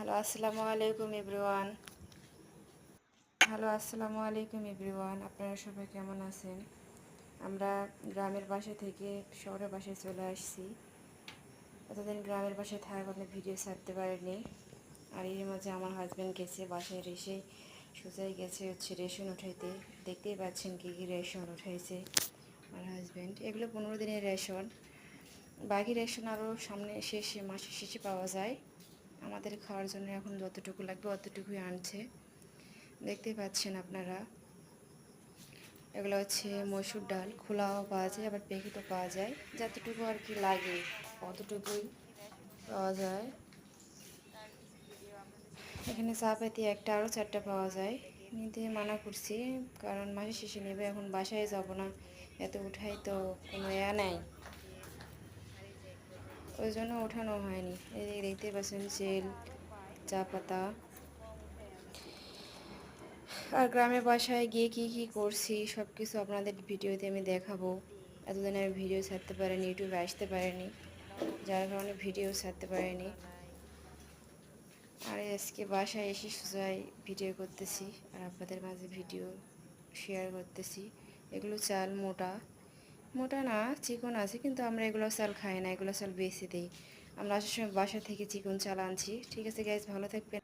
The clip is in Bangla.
হ্যালো আসসালামু আলাইকুম এভরিওয়ান আপনারা সবাই কেমন আছেন। আমরা গ্রামের বাসা থেকে শহরের বাসায় চলে আসছি। এতদিন গ্রামের বাসায় থাকার কারণে ভিডিও ছাড়তে পারিনি। আর এর মাঝে আমার হাজব্যান্ড গেছে বাসায়, এসে সোজাই গেছে হচ্ছে রেশন উঠাইতে। দেখতেই পাচ্ছেন কী কী রেশন উঠাইছে আমার হাজব্যান্ড। এগুলো 15 দিনের রেশন, বাকি রেশন আরও সামনে মাসের শেষে পাওয়া যায়। আমাদের খাওয়ার জন্য এখন যতটুকু লাগবে অতটুকুই আনছে, দেখতেই পাচ্ছেন আপনারা। এগুলো হচ্ছে মসুর ডাল, খোলাও পাওয়া যায় আবার প্যাকেটও পাওয়া যায়, যতটুকু আর কি লাগে অতটুকুই পাওয়া যায়। এখানে চা পাতি একটা আরও 4টা পাওয়া যায়, নিতে মানা করছি কারণ মাসের শেষে নেবে, এখন বাসায় যাব না, এত উঠাই তো কোনো নেই, ওই জন্য ওঠানো হয়নি। এই যে দেখতে পাচ্ছেন তেল, চা পাতা। আর গ্রামের বাসায় গিয়ে কী কী করছি সব কিছু আপনাদের ভিডিওতে আমি দেখাবো। এতদিন আমি ভিডিও ছাড়তে পারিনি, ইউটিউবে আসতে পারিনি, যার কারণে ভিডিও ছাড়তে পারিনি। আর আজকে বাসায় এসে সোজাই ভিডিও করতেছি আর আপনাদের মাঝে ভিডিও শেয়ার করতেছি। এগুলো চাল মোটা মোটা না, চিকন আছে, কিন্তু আমরা এগুলো চাল খাই না, এগুলো চাল বেশি দিই। আমরা আসার সময় বাসা থেকে চিকন চাল আনছি। ঠিক আছে গাইজ, ভালো থাকবেন।